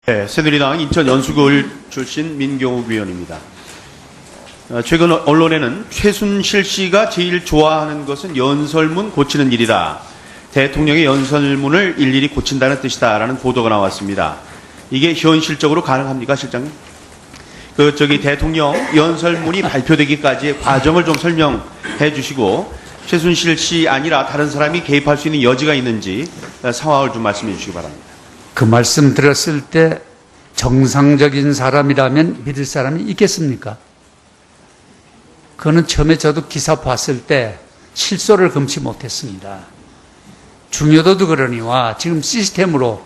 네, 새누리당 인천 연수구을 출신 민경욱 의원입니다. 최근 언론에는 최순실 씨가 제일 좋아하는 것은 연설문 고치는 일이다. 대통령의 연설문을 일일이 고친다는 뜻이다라는 보도가 나왔습니다. 이게 현실적으로 가능합니까, 실장님? 대통령 연설문이 발표되기까지의 과정을 좀 설명해 주시고, 최순실 씨 아니라 다른 사람이 개입할 수 있는 여지가 있는지 상황을 좀 말씀해 주시기 바랍니다. 그 말씀 들었을 때 정상적인 사람이라면 믿을 사람이 있겠습니까? 그거는 처음에 저도 기사 봤을 때 실소를 금치 못했습니다. 중요도도 그러니와 지금 시스템으로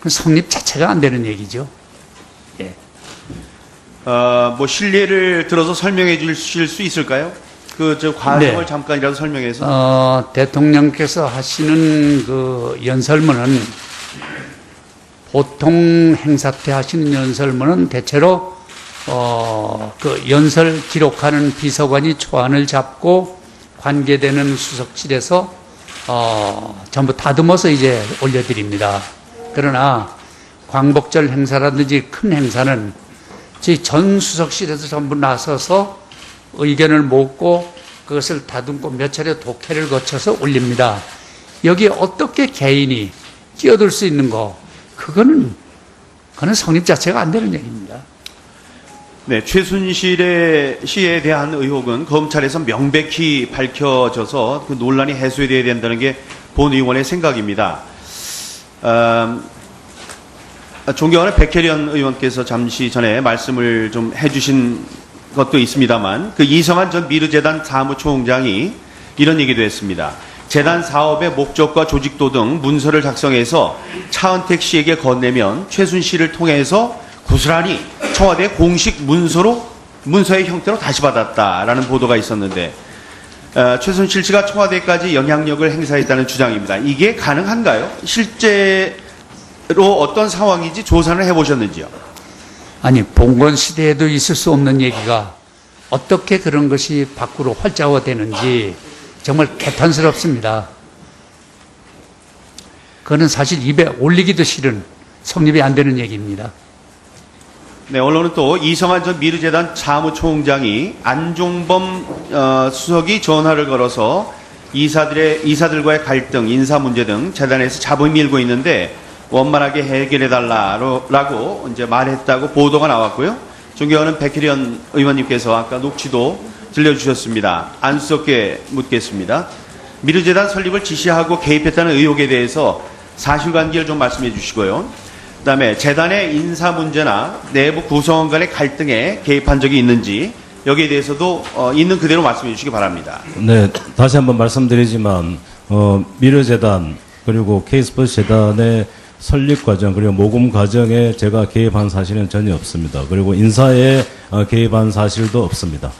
성립 자체가 안 되는 얘기죠. 예. 실례를 들어서 설명해 주실 수 있을까요? 과정을 네. 잠깐이라도 설명해서. 대통령께서 하시는 그 연설문은 보통 행사 때 하시는 연설문은 대체로 그 연설 기록하는 비서관이 초안을 잡고 관계되는 수석실에서 전부 다듬어서 이제 올려드립니다. 그러나 광복절 행사라든지 큰 행사는 저희 전 수석실에서 전부 나서서 의견을 모으고 그것을 다듬고 몇 차례 독해를 거쳐서 올립니다. 여기에 어떻게 개인이 끼어들 수 있는 그거는 성립 자체가 안 되는 얘기입니다. 네, 최순실 씨에 대한 의혹은 검찰에서 명백히 밝혀져서 그 논란이 해소돼야 된다는 게 본 의원의 생각입니다. 존경하는 백혜련 의원께서 잠시 전에 말씀을 좀 해주신 것도 있습니다만, 그 이성한 전 미르재단 사무총장이 이런 얘기도 했습니다. 재단 사업의 목적과 조직도 등 문서를 작성해서 차은택 씨에게 건네면 최순실을 통해서 고스란히 청와대 공식 문서의 형태로 다시 받았다라는 보도가 있었는데, 최순실 씨가 청와대까지 영향력을 행사했다는 주장입니다. 이게 가능한가요? 실제로 어떤 상황인지 조사를 해보셨는지요? 아니, 봉건 시대에도 있을 수 없는 얘기가 어떻게 그런 것이 밖으로 활자화되는지 정말 개탄스럽습니다. 그거는 사실 입에 올리기도 싫은 성립이 안 되는 얘기입니다. 네, 언론은 또 이성한 전 미르재단 사무총장이 안종범 수석이 전화를 걸어서 이사들과의 갈등, 인사 문제 등 재단에서 잡음이 일고 있는데 원만하게 해결해달라고 이제 말했다고 보도가 나왔고요. 존경하는 백혜련 의원님께서 아까 녹취도 들려주셨습니다. 안쓰럽게 묻겠습니다. 미르재단 설립을 지시하고 개입했다는 의혹에 대해서 사실관계를 좀 말씀해 주시고요. 그다음에 재단의 인사 문제나 내부 구성원 간의 갈등에 개입한 적이 있는지 여기에 대해서도 있는 그대로 말씀해 주시기 바랍니다. 네, 다시 한번 말씀드리지만 미르재단 그리고 K스포츠 재단의 설립 과정 그리고 모금 과정에 제가 개입한 사실은 전혀 없습니다. 그리고 인사에 개입한 사실도 없습니다.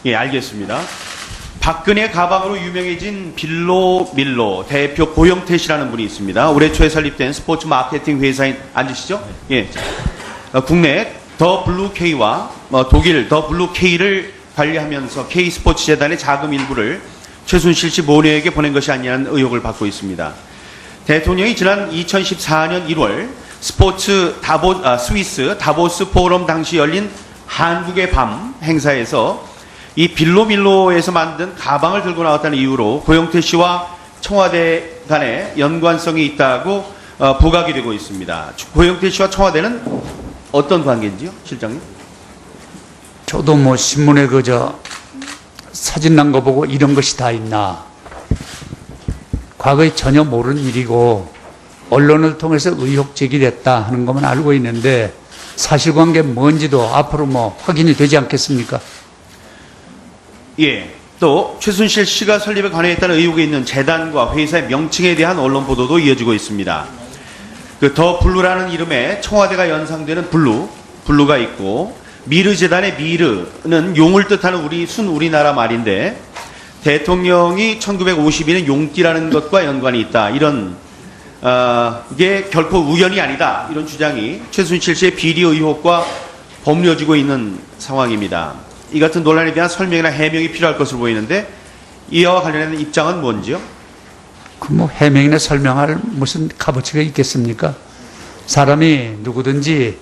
예, 알겠습니다. 박근혜 가방으로 유명해진 빌로밀로 대표 고영태 씨라는 분이 있습니다. 올해 초에 설립된 스포츠 마케팅 회사인, 앉으시죠? 예. 국내 더 블루 K와 독일 더 블루 K를 관리하면서 K 스포츠 재단의 자금 일부를 최순실 씨 모녀에게 보낸 것이 아니냐는 의혹을 받고 있습니다. 대통령이 지난 2014년 1월 스위스 다보스 포럼 당시 열린 한국의 밤 행사에서 이 빌로밀로에서 만든 가방을 들고 나왔다는 이유로 고영태 씨와 청와대 간에 연관성이 있다고 부각이 되고 있습니다. 고영태 씨와 청와대는 어떤 관계인지요, 실장님? 저도 신문에 사진 난 거 보고 이런 것이 다 있나. 과거에 전혀 모르는 일이고 언론을 통해서 의혹 제기됐다 하는 것만 알고 있는데 사실관계 뭔지도 앞으로 확인이 되지 않겠습니까? 예. 또 최순실 씨가 설립에 관여했다는 의혹이 있는 재단과 회사의 명칭에 대한 언론 보도도 이어지고 있습니다. 더 블루라는 이름에 청와대가 연상되는 블루가 있고 미르재단의 미르는 용을 뜻하는 우리나라 말인데 대통령이 1952년 용띠라는 것과 연관이 있다. 이런 이게 결코 우연이 아니다. 이런 주장이 최순실 씨의 비리 의혹과 버무려지고 있는 상황입니다. 이 같은 논란에 대한 설명이나 해명이 필요할 것으로 보이는데 이와 관련된 입장은 뭔지요? 해명이나 설명할 무슨 값어치가 있겠습니까? 사람이 누구든지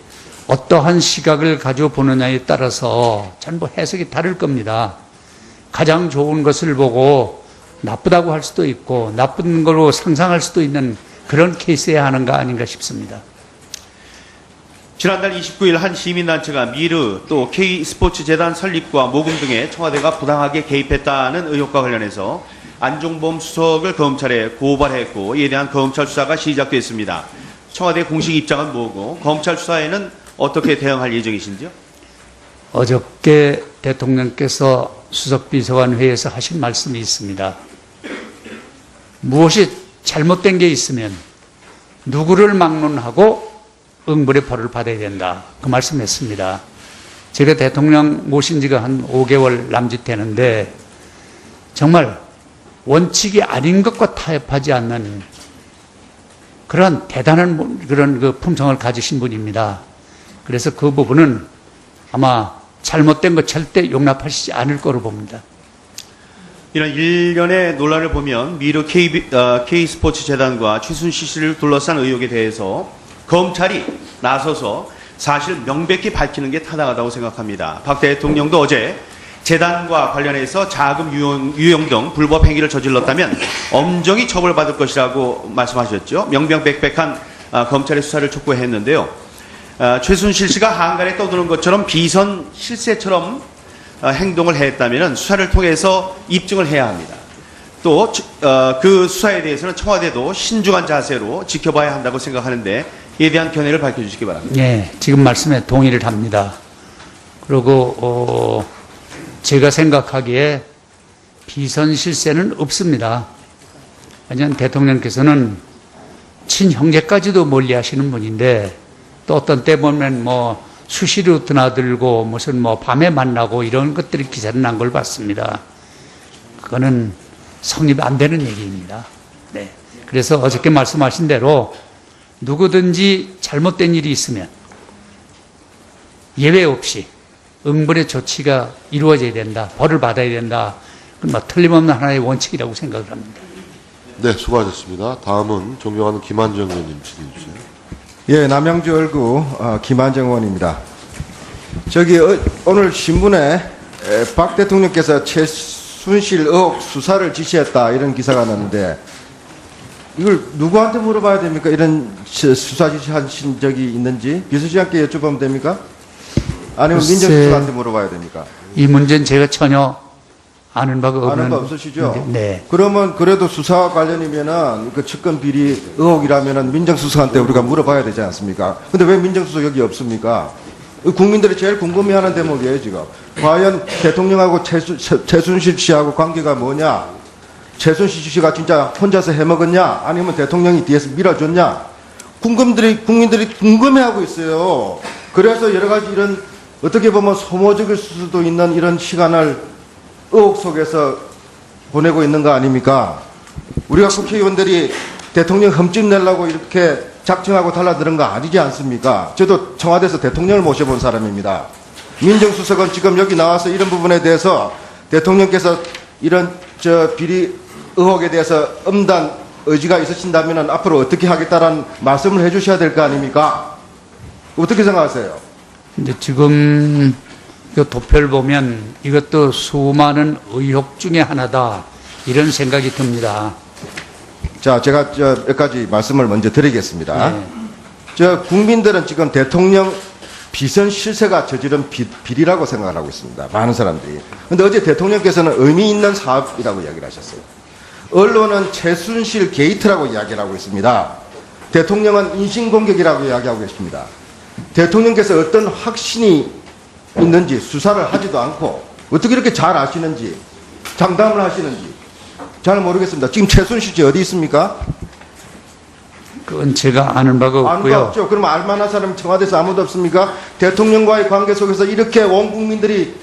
어떠한 시각을 가지고 보느냐에 따라서 전부 해석이 다를 겁니다. 가장 좋은 것을 보고 나쁘다고 할 수도 있고 나쁜 걸로 상상할 수도 있는 그런 케이스여야 하는가 아닌가 싶습니다. 지난달 29일 한 시민단체가 미르 또 K스포츠재단 설립과 모금 등에 청와대가 부당하게 개입했다는 의혹과 관련해서 안종범 수석을 검찰에 고발했고 이에 대한 검찰 수사가 시작됐습니다. 청와대 공식 입장은 뭐고 검찰 수사에는 어떻게 대응할 예정이신지요? 어저께 대통령께서 수석비서관 회의에서 하신 말씀이 있습니다. 무엇이 잘못된 게 있으면 누구를 막론하고 응벌의 벌을 받아야 된다. 그 말씀했습니다. 제가 대통령 모신 지가 한 5개월 남짓 되는데 정말 원칙이 아닌 것과 타협하지 않는 그런 대단한 그런 그 품성을 가지신 분입니다. 그래서 그 부분은 아마 잘못된 거 절대 용납하시지 않을 거로 봅니다. 이런 일련의 논란을 보면 미르 K스포츠재단과 최순실 씨를 둘러싼 의혹에 대해서 검찰이 나서서 사실 명백히 밝히는 게 타당하다고 생각합니다. 박 대통령도 어제 재단과 관련해서 자금 유용 등 불법 행위를 저질렀다면 엄정히 처벌받을 것이라고 말씀하셨죠. 명명백백한 검찰의 수사를 촉구했는데요. 최순실 씨가 한간에 떠드는 것처럼 비선 실세처럼 행동을 했다면 수사를 통해서 입증을 해야 합니다. 또 그 수사에 대해서는 청와대도 신중한 자세로 지켜봐야 한다고 생각하는데 이에 대한 견해를 밝혀주시기 바랍니다. 네, 지금 말씀에 동의를 합니다. 그리고 제가 생각하기에 비선 실세는 없습니다. 왜냐하면 대통령께서는 친형제까지도 멀리하시는 분인데 또 어떤 때 보면 뭐 수시로 드나들고 무슨 뭐 밤에 만나고 이런 것들이 기사를 난 걸 봤습니다. 그거는 성립 안 되는 얘기입니다. 네. 그래서 어저께 말씀하신 대로 누구든지 잘못된 일이 있으면 예외 없이 응벌의 조치가 이루어져야 된다. 벌을 받아야 된다. 그건 뭐 틀림없는 하나의 원칙이라고 생각을 합니다. 네, 수고하셨습니다. 다음은 존경하는 김한정 의원님 질의해 주세요. 예, 남양주 얼구 김한정 의원입니다. 오늘 신문에 박 대통령께서 최순실 의혹 수사를 지시했다 이런 기사가 났는데 이걸 누구한테 물어봐야 됩니까? 이런 수사 지시하신 적이 있는지 비서실장께 여쭤보면 됩니까? 아니면 글쎄, 민정수석한테 물어봐야 됩니까? 이 문제는 제가 전혀 아는 바가 없는. 아는 바 없으시죠? 네. 그러면 그래도 수사와 관련이면은 그 측근 비리 의혹이라면은 민정수석한테 우리가 물어봐야 되지 않습니까? 근데 왜 민정수석 여기 없습니까? 국민들이 제일 궁금해하는 대목이에요 지금. 과연 대통령하고 최순실 씨하고 관계가 뭐냐? 최순실 씨가 진짜 혼자서 해먹었냐? 아니면 대통령이 뒤에서 밀어줬냐? 국민들이 궁금해하고 있어요. 그래서 여러 가지 이런 어떻게 보면 소모적일 수도 있는 이런 시간을 의혹 속에서 보내고 있는 거 아닙니까? 우리가 국회의원들이 대통령 흠집 내려고 이렇게 작정하고 달라드는 거 아니지 않습니까? 저도 청와대에서 대통령을 모셔본 사람입니다. 민정수석은 지금 여기 나와서 이런 부분에 대해서 대통령께서 이런 비리 의혹에 대해서 엄단 의지가 있으신다면 앞으로 어떻게 하겠다라는 말씀을 해주셔야 될 거 아닙니까? 어떻게 생각하세요? 근데 지금 그 도표를 보면 이것도 수많은 의혹 중에 하나다 이런 생각이 듭니다. 자, 제가 몇 가지 말씀을 먼저 드리겠습니다. 네. 국민들은 지금 대통령 비선 실세가 저지른 비리라고 생각을 하고 있습니다. 많은 사람들이. 근데 어제 대통령께서는 의미 있는 사업이라고 이야기를 하셨어요. 언론은 최순실 게이트라고 이야기를 하고 있습니다. 대통령은 인신공격이라고 이야기하고 계십니다. 대통령께서 어떤 확신이 있는지 수사를 하지도 않고 어떻게 이렇게 잘 아시는지 장담을 하시는지 잘 모르겠습니다. 지금 최순실 씨 어디 있습니까? 그건 제가 아는 바가 아는 바 없고요. 없죠. 그럼 알만한 사람 청와대에서 아무도 없습니까? 대통령과의 관계 속에서 이렇게 온 국민들이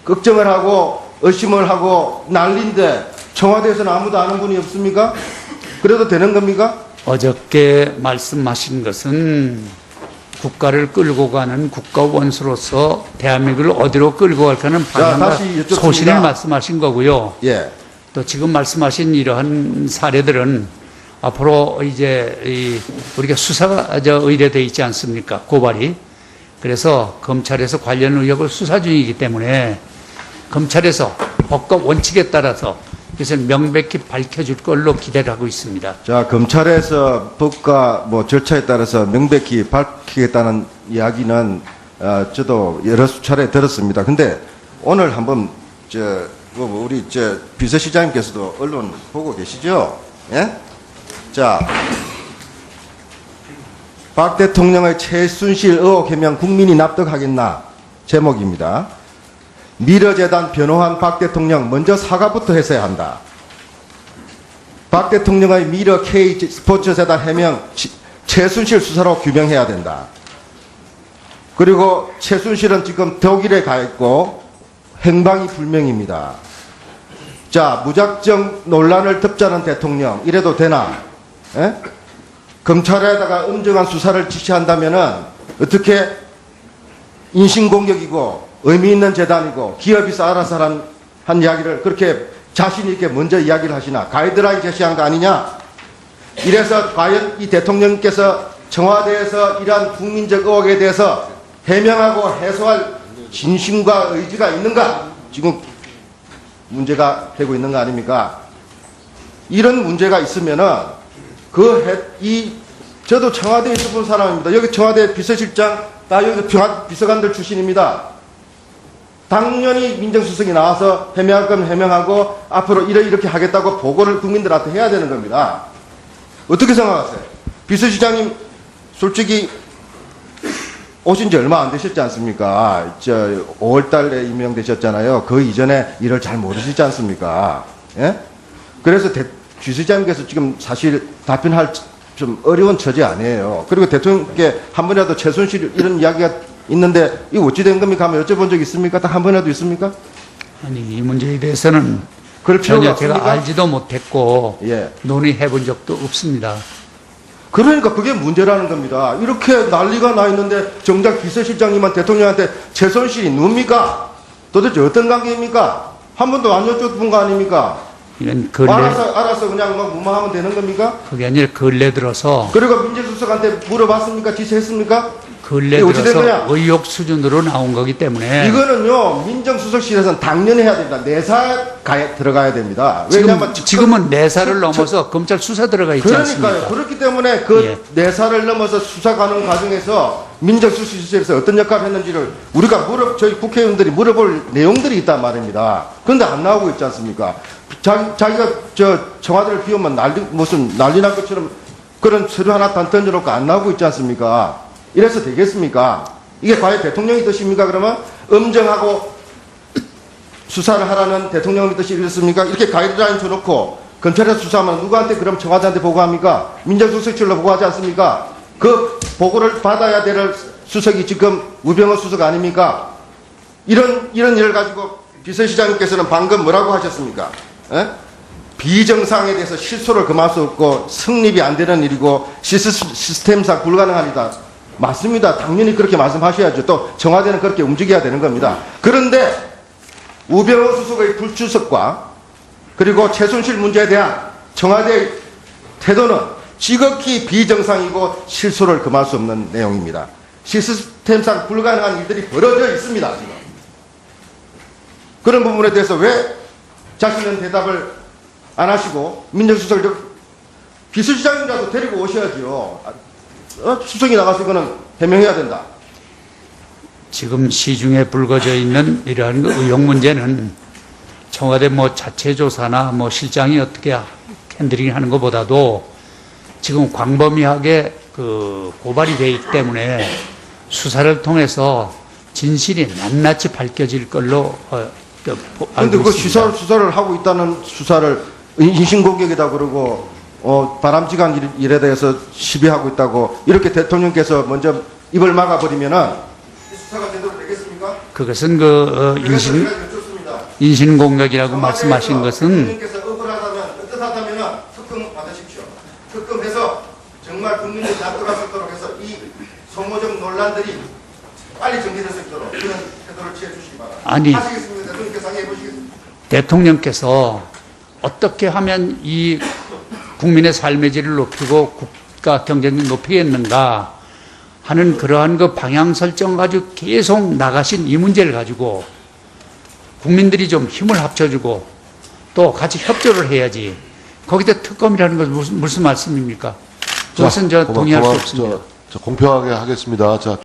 걱정을 하고 의심을 하고 난리인데 청와대에서는 아무도 아는 분이 없습니까? 그래도 되는 겁니까? 어저께 말씀하신 것은 국가를 끌고 가는 국가원수로서 대한민국을 어디로 끌고 갈까는 방향과 다시 여쭙습니다. 소신을 말씀하신 거고요. 예. 또 지금 말씀하신 이러한 사례들은 앞으로 이제 우리가 수사가 의뢰돼 있지 않습니까? 고발이. 그래서 검찰에서 관련 의혹을 수사 중이기 때문에 검찰에서 법과 원칙에 따라서 그것을 명백히 밝혀줄 걸로 기대를 하고 있습니다. 자, 검찰에서 법과 뭐 절차에 따라서 명백히 밝히겠다는 이야기는 저도 여러 차례 들었습니다. 근데 오늘 한번 우리 비서실장님께서도 언론 보고 계시죠? 예? 자, 박 대통령의 최순실 의혹 해명 국민이 납득하겠나? 제목입니다. 미러재단 변호한 박 대통령 먼저 사과부터 했어야 한다. 박 대통령의 미러 K 스포츠재단 해명 최순실 수사로 규명해야 된다. 그리고 최순실은 지금 독일에 가 있고 행방이 불명입니다. 자, 무작정 논란을 덮자는 대통령 이래도 되나? 에? 검찰에다가 엄정한 수사를 지시한다면은 어떻게 인신공격이고 의미 있는 재단이고 기업에서 알아서 한 이야기를 그렇게 자신 있게 먼저 이야기를 하시나? 가이드라인 제시한 거 아니냐? 이래서 과연 이 대통령께서 청와대에서 이러한 국민적 의혹에 대해서 해명하고 해소할 진심과 의지가 있는가? 지금 문제가 되고 있는 거 아닙니까? 이런 문제가 있으면은 저도 청와대에 있어본 사람입니다. 여기 청와대 비서실장 다 여기 비서관들 출신입니다. 당연히 민정수석이 나와서 해명할 거면 해명하고 앞으로 이렇게 하겠다고 보고를 국민들한테 해야 되는 겁니다. 어떻게 생각하세요? 비서실장님 솔직히 오신 지 얼마 안 되셨지 않습니까? 5월달에 임명되셨잖아요. 그 이전에 일을 잘 모르시지 않습니까? 예? 그래서 비서실장님께서 지금 사실 답변할 좀 어려운 처지 아니에요. 그리고 대통령께 한 번이라도 최순실 이런 이야기가 있는데 이거 어찌 된 겁니까? 하면 여쭤본 적 있습니까? 딱 한 번이라도 있습니까? 아니, 이 문제에 대해서는 그럴 필요가 전혀 없습니까? 제가 알지도 못했고 예. 논의해 본 적도 없습니다. 그러니까 그게 문제라는 겁니다. 이렇게 난리가 나 있는데 정작 비서실장님한 대통령한테 최순실이 누굽니까? 도대체 어떤 관계입니까? 한 번도 안 여쭤본 거 아닙니까? 이런 근래 알아서 그냥 막 무마하면 되는 겁니까? 그게 아니라 근래 들어서 그리고 민정수석한테 물어봤습니까? 지시했습니까? 근래 이게 어찌 된 들어서 거냐? 의혹 수준으로 나온 거기 때문에 이거는요 민정수석실에서는 당연히 해야 됩니다. 내사 들어가야 됩니다. 왜냐하면 지금은 내사를 넘어서 검찰 수사 들어가 있지 그러니까요. 않습니까? 그렇기 때문에 그 예. 내사를 넘어서 수사 가는 과정에서 민정수석실에서 어떤 역할을 했는지를 우리가 저희 국회의원들이 물어볼 내용들이 있단 말입니다. 그런데 안 나오고 있지 않습니까? 자기가 청와대를 비우면 무슨 난리 날 것처럼 그런 서류 하나 던져놓고 안 나오고 있지 않습니까? 이래서 되겠습니까? 이게 과연 대통령의 뜻입니까? 그러면 엄정하고 수사를 하라는 대통령의 뜻이 이렇습니까? 이렇게 가이드라인 줘놓고 검찰에서 수사하면 누구한테 그럼 청와대한테 보고합니까? 민정수석실로 보고하지 않습니까? 그 보고를 받아야 될 수석이 지금 우병우 수석 아닙니까? 이런 일을 가지고 비서실장님께서는 방금 뭐라고 하셨습니까? 에? 비정상에 대해서 실소를 금할 수 없고 성립이 안 되는 일이고 시스템상 불가능합니다. 맞습니다. 당연히 그렇게 말씀하셔야죠. 또 청와대는 그렇게 움직여야 되는 겁니다. 그런데 우병우 수석의 불출석과 그리고 최순실 문제에 대한 청와대의 태도는 지극히 비정상이고 실소를 금할 수 없는 내용입니다. 시스템상 불가능한 일들이 벌어져 있습니다. 지금. 그런 부분에 대해서 왜 자신은 대답을 안 하시고 민정수석을 비서실장이라도 데리고 오셔야지요. 수석이 나가서 이거는 해명해야 된다. 지금 시중에 불거져 있는 이러한 의혹 문제는 청와대 자체 조사나 실장이 어떻게 핸들링 하는 것보다도 지금 광범위하게 고발이 되어 있기 때문에 수사를 통해서 진실이 낱낱이 밝혀질 걸로 그런데 알고 그 있습니다. 수사를 하고 있다는 수사를 인신공격이다 그러고 바람직한 일에 대해서 시비하고 있다고 이렇게 대통령께서 먼저 입을 막아버리면은 수사가 제대로 되겠습니까? 그것은 여쭙습니다. 인신공격이라고 말씀하신 것은 대통령께서 억울하다면 뜻하다면 특검 받으십시오. 특검해서 정말 국민들이 납득할 수 있도록 해서 이 소모적 논란들이 빨리 정리될 수 있도록 그런 태도를 취해 주시기 바랍니다. 아니, 하시겠습니다. 대통령께서 상의해 보시겠습니다. 대통령께서 어떻게 하면 이 국민의 삶의 질을 높이고 국가 경쟁력 높이겠는가 하는 그러한 그 방향 설정 가지고 계속 나가신 이 문제를 가지고 국민들이 좀 힘을 합쳐주고 또 같이 협조를 해야지. 거기다 특검이라는 것은 무슨 말씀입니까? 그것은 저 동의할 수 없습니다. 공평하게 하겠습니다. 자.